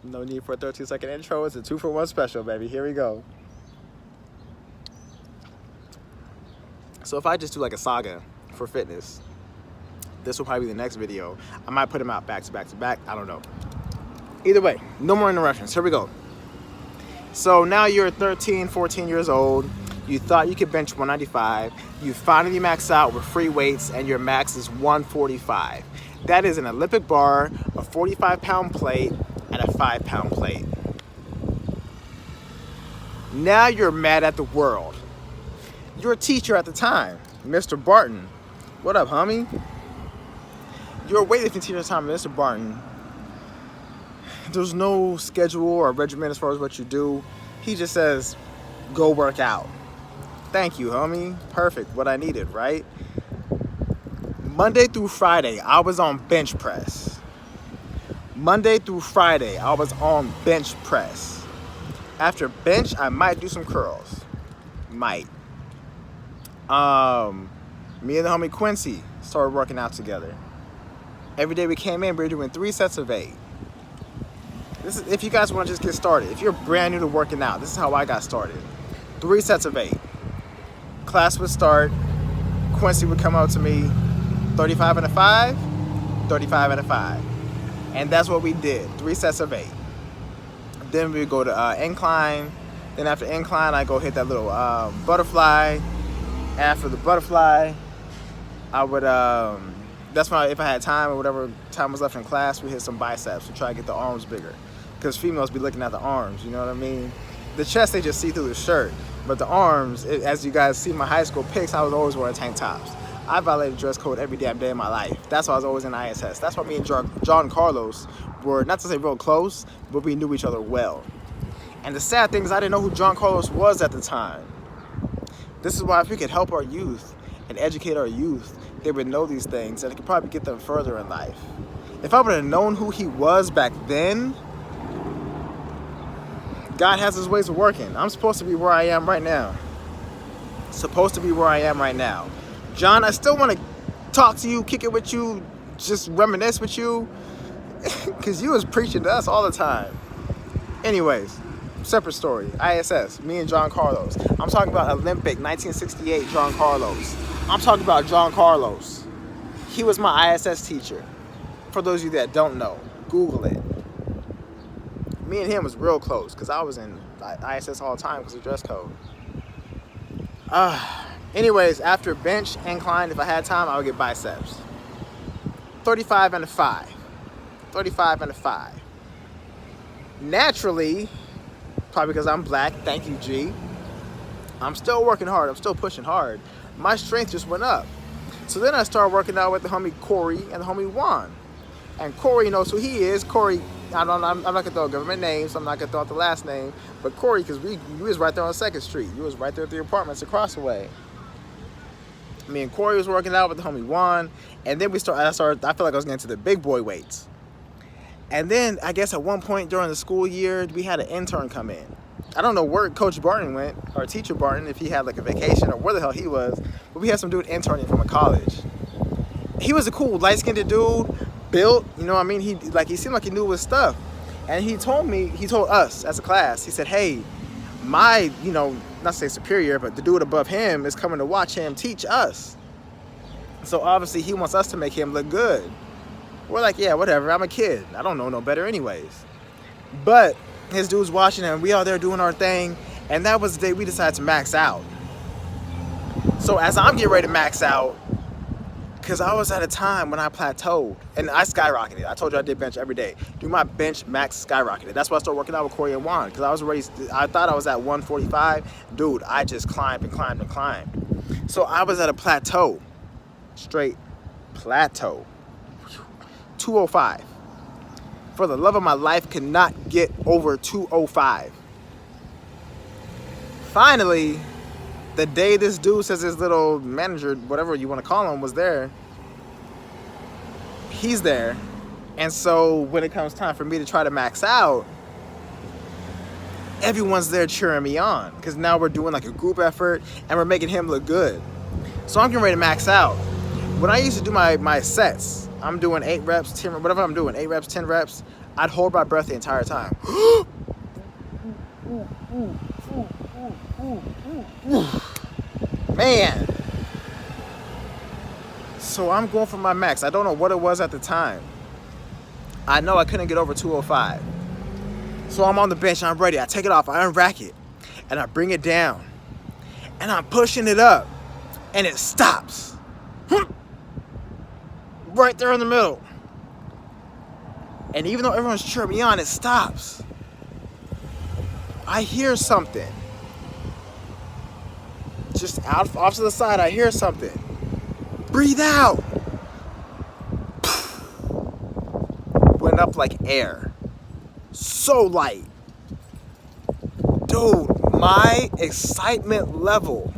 No need for a 13-second intro. It's a 2-for-1 special, baby. Here we go. So if I just do like a saga for fitness, this will probably be the next video. I might put them out back to back to back. I don't know. Either way, no more interruptions. Here we go. So now you're 13, 14 years old. You thought you could bench 195. You finally max out with free weights and your max is 145. That is an Olympic bar, a 45-pound plate, and a 5-pound plate. Now you're mad at the world. Your teacher at the time, Mr. Barton. What up, homie? Your weightlifting teacher at the time, Mr. Barton. There's no schedule or regimen as far as what you do. He just says, go work out. Thank you, homie. Perfect. What I needed, right? Monday through Friday, I was on bench press. Monday through Friday, I was on bench press. After bench, I might do some curls. Might. Me and the homie Quincy started working out together. Every day we came in, we were doing 3 sets of 8. This is if you guys want to just get started. If you're brand new to working out, this is how I got started. 3 sets of 8. Class would start. Quincy would come out to me, 35 and a 5, 35 and a 5. And that's what we did, 3 sets of 8. Then we go to incline. Then after incline, I go hit that little butterfly. After the butterfly, I would, that's why if I had time or whatever time was left in class, we hit some biceps to try to get the arms bigger. Because females be looking at the arms, you know what I mean? The chest, they just see through the shirt. But the arms, as you guys see my high school pics, I was always wearing tank tops. I violated dress code every damn day of my life. That's why I was always in ISS. That's why me and John Carlos were, not to say real close, but we knew each other well. And the sad thing is I didn't know who John Carlos was at the time. This is why if we could help our youth and educate our youth, they would know these things and it could probably get them further in life. If I would have known who he was back then, God has his ways of working. I'm supposed to be where I am right now. Supposed to be where I am right now. John, I still want to talk to you, kick it with you, just reminisce with you, because you was preaching to us all the time. Anyways, separate story. ISS, me and John Carlos. I'm talking about Olympic 1968 John Carlos. I'm talking about John Carlos. He was my ISS teacher. For those of you that don't know, Google it. Me and him was real close because I was in ISS all the time because of dress code. Anyways, after bench, incline, if I had time, I would get biceps. 35 and a 5. 35 and a 5. Naturally, probably because I'm black, thank you, G. I'm still working hard. I'm still pushing hard. My strength just went up. So then I started working out with the homie Corey and the homie Juan. And Corey knows who he is. Corey, I'm not going to throw a government name, so I'm not going to throw out the last name. But Corey, because we was right there on 2nd Street. You was right there at the apartments across the way. Me and Corey was working out with the homie Juan. And then I feel like I was getting to the big boy weights. And then, I guess at one point during the school year, we had an intern come in. I don't know where Coach Barton went, or Teacher Barton, if he had like a vacation or where the hell he was. But we had some dude interning from a college. He was a cool, light-skinned dude, built, you know what I mean? He seemed like he knew his stuff. And he told us as a class, he said, hey, my, not to say superior, but the dude above him is coming to watch him teach us. So obviously he wants us to make him look good. We're like, yeah, whatever, I'm a kid. I don't know no better anyways. But his dude's watching him, we out there doing our thing, and that was the day we decided to max out. So as I'm getting ready to max out, because I was at a time when I plateaued, and I skyrocketed. I told you I did bench every day. Do my bench max skyrocketed. That's why I started working out with Corey and Juan, because I thought I was at 145. Dude, I just climbed and climbed and climbed. So I was at a plateau, straight plateau. 205. For the love of my life, could not get over 205. Finally, the day this dude says his little manager, whatever you want to call him, was there, he's there. And so when it comes time for me to try to max out, everyone's there cheering me on, because now we're doing like a group effort and we're making him look good. So I'm getting ready to max out. When I used to do my sets, I'm doing 8 reps, 10, whatever I'm doing, 8 reps, 10 reps. I'd hold my breath the entire time. Man. So I'm going for my max. I don't know what it was at the time. I know I couldn't get over 205. So I'm on the bench and I'm ready. I take it off, I unrack it, and I bring it down. And I'm pushing it up. And it stops. Right there in the middle. And even though everyone's cheering me on, it stops. I hear something. Just off to the side, I hear something. Breathe out. Went up like air. So light. Dude, my excitement level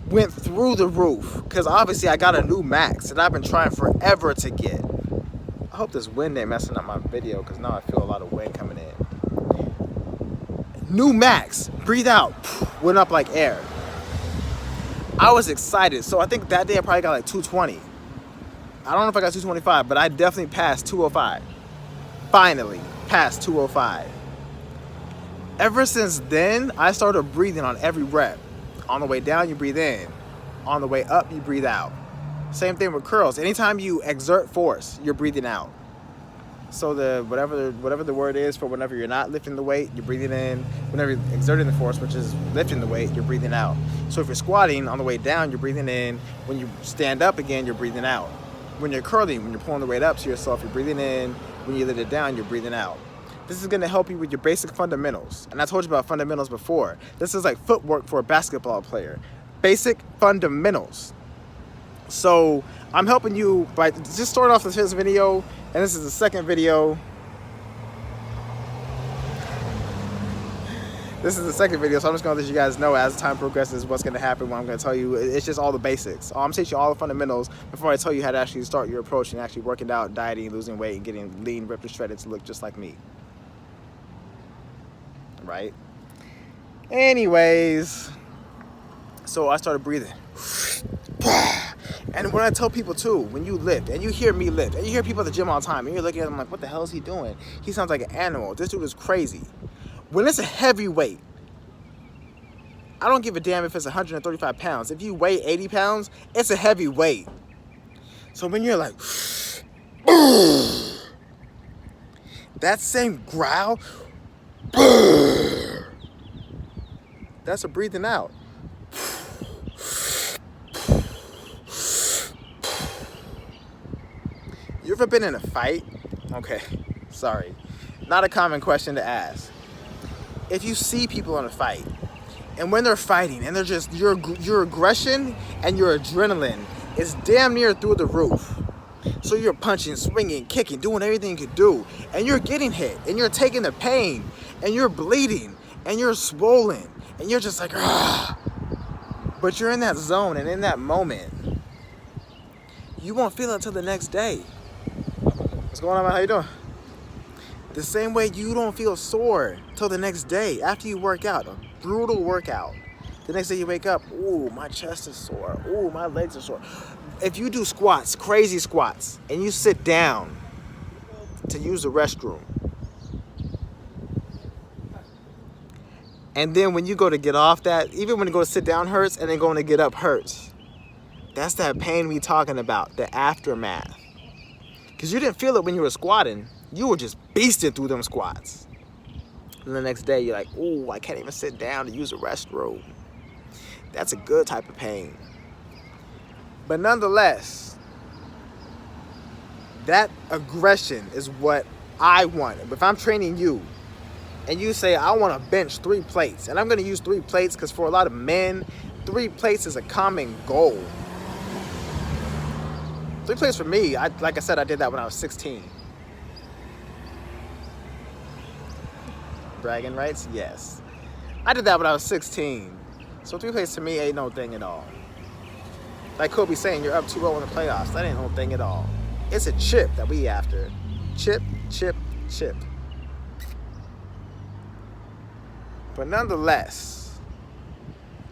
went through the roof. Because obviously I got a new max that I've been trying forever to get. I hope this wind ain't messing up my video, because now I feel a lot of wind coming in. New max. Breathe out. Went up like air. I was excited. So I think that day I probably got like 220. I don't know if I got 225, but I definitely passed 205. Finally passed 205. Ever since then, I started breathing on every rep. On the way down, you breathe in. On the way up, you breathe out. Same thing with curls. Anytime you exert force, you're breathing out. So the whatever the word is for whenever you're not lifting the weight, you're breathing in. Whenever you're exerting the force, which is lifting the weight, you're breathing out. So if you're squatting, on the way down, you're breathing in. When you stand up again, you're breathing out. When you're curling, when you're pulling the weight up to yourself, you're breathing in. When you lift it down, you're breathing out. This is going to help you with your basic fundamentals. And I told you about fundamentals before. This is like footwork for a basketball player. Basic fundamentals. So I'm helping you by just starting off this video, and this is the second video. This is the second video, so I'm just going to let you guys know as time progresses what's going to happen, what I'm going to tell you. It's just all the basics. I'm teaching you all the fundamentals before I tell you how to actually start your approach and actually working out, dieting, losing weight, and getting lean, ripped, and shredded to look just like me. Right? Anyways, so I started breathing. And when I tell people too, when you lift, and you hear me lift, and you hear people at the gym all the time, and you're looking at them like, what the hell is he doing? He sounds like an animal. This dude is crazy. When it's a heavy weight, I don't give a damn if it's 135 pounds. If you weigh 80 pounds, it's a heavy weight. So when you're like, that same growl, that's a breathing out. You ever been in a fight? Okay, sorry. Not a common question to ask. If you see people in a fight, and when they're fighting, and they're just, your aggression and your adrenaline is damn near through the roof. So you're punching, swinging, kicking, doing everything you could do, and you're getting hit, and you're taking the pain, and you're bleeding, and you're swollen, and you're just like, ah. But you're in that zone, and in that moment, you won't feel it until the next day. What's going on, man? How you doing? The same way you don't feel sore till the next day after you work out, a brutal workout. The next day you wake up, ooh, my chest is sore. Ooh, my legs are sore. If you do squats, crazy squats, and you sit down to use the restroom, and then when you go to get off that, even when you go to sit down hurts, and then going to get up hurts. That's that pain we talking about, the aftermath. Because you didn't feel it when you were squatting. You were just beasting through them squats. And the next day, you're like, ooh, I can't even sit down to use the restroom. That's a good type of pain. But nonetheless, that aggression is what I want. If I'm training you, and you say, I want to bench 3 plates, and I'm going to use 3 plates because for a lot of men, 3 plates is a common goal. 3 plates for me, like I said, I did that when I was 16. Bragging rights? Yes. I did that when I was 16. So 3 plates to me ain't no thing at all. Like Kobe saying, you're up 2-0 in the playoffs. That ain't no thing at all. It's a chip that we after. Chip, chip, chip. But nonetheless,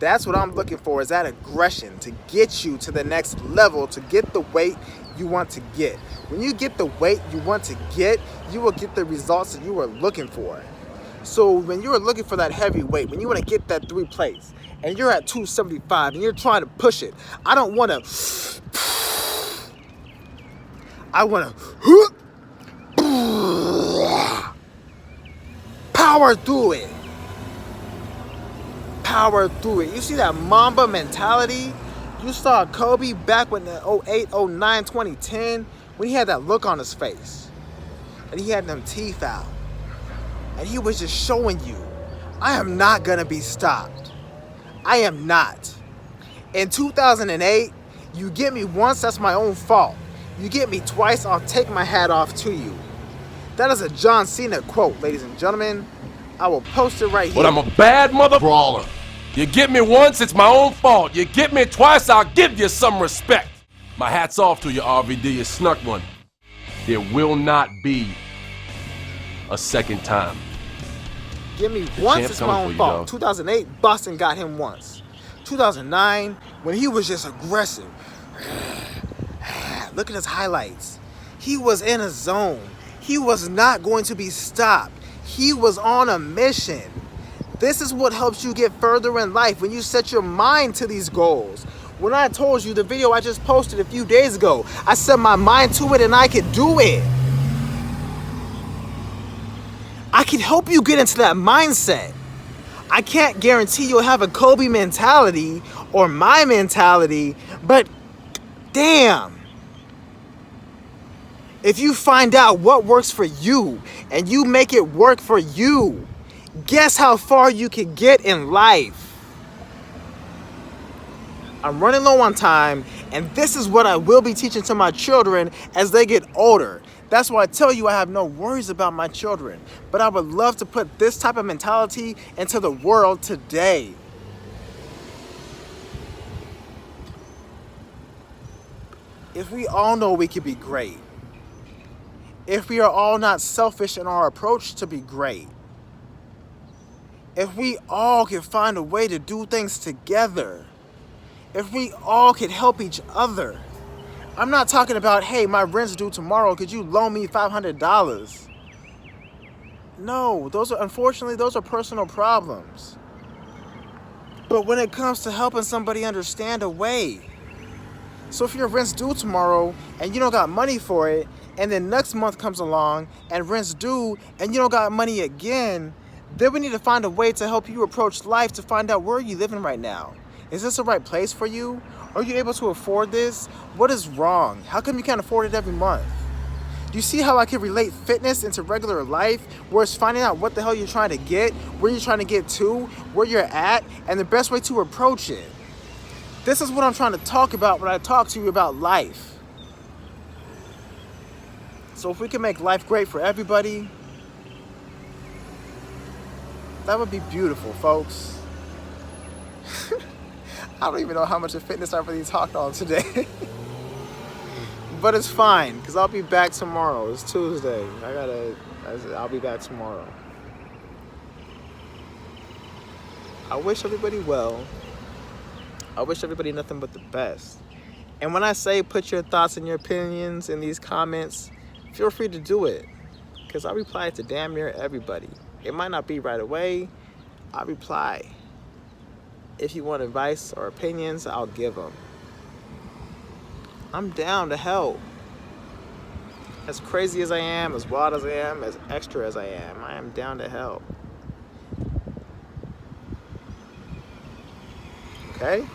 that's what I'm looking for, is that aggression to get you to the next level, to get the weight you want to get. When you get the weight you want to get, you will get the results that you are looking for. So when you're looking for that heavy weight, when you want to get that 3 plates, and you're at 275 and you're trying to push it, I don't want to. I want to power through it. Power through it. You see that Mamba mentality? You saw Kobe back when the 08, 09, 2010, when he had that look on his face. And he had them teeth out. And he was just showing you, I am not going to be stopped. I am not. In 2008, you get me once, that's my own fault. You get me twice, I'll take my hat off to you. That is a John Cena quote, ladies and gentlemen. I will post it right here. But I'm a bad mother brawler. You get me once, it's my own fault. You get me twice, I'll give you some respect. My hat's off to you, RVD. You snuck one. There will not be a second time. Get me once, it's my own fault. 2008, Boston got him once. 2009, when he was just aggressive. Look at his highlights. He was in a zone. He was not going to be stopped. He was on a mission. This is what helps you get further in life, when you set your mind to these goals. When I told you the video I just posted a few days ago, I set my mind to it and I could do it. I can help you get into that mindset. I can't guarantee you'll have a Kobe mentality or my mentality, but damn. If you find out what works for you and you make it work for you, guess how far you can get in life. I'm running low on time, and this is what I will be teaching to my children as they get older. That's why I tell you I have no worries about my children, but I would love to put this type of mentality into the world today. If we all know we could be great, if we are all not selfish in our approach to be great, if we all can find a way to do things together, if we all could help each other. I'm not talking about, hey, my rent's due tomorrow, could you loan me $500? No, unfortunately, those are personal problems. But when it comes to helping somebody understand a way, so if your rent's due tomorrow and you don't got money for it, and then next month comes along and rent's due and you don't got money again, then we need to find a way to help you approach life to find out where you're living right now. Is this the right place for you? Are you able to afford this? What is wrong? How come you can't afford it every month? Do you see how I can relate fitness into regular life, where it's finding out what the hell you're trying to get, where you're trying to get to, where you're at, and the best way to approach it? This is what I'm trying to talk about when I talk to you about life. So if we can make life great for everybody, that would be beautiful, folks. I don't even know how much of fitness I really talked on today. But it's fine, because I'll be back tomorrow. It's Tuesday. I'll be back tomorrow. I wish everybody well. I wish everybody nothing but the best. And when I say put your thoughts and your opinions in these comments, feel free to do it, because I reply to damn near everybody. It might not be right away. I reply. If you want advice or opinions, I'll give them. I'm down to help. As crazy as I am, as wild as I am, as extra as I am down to help. Okay?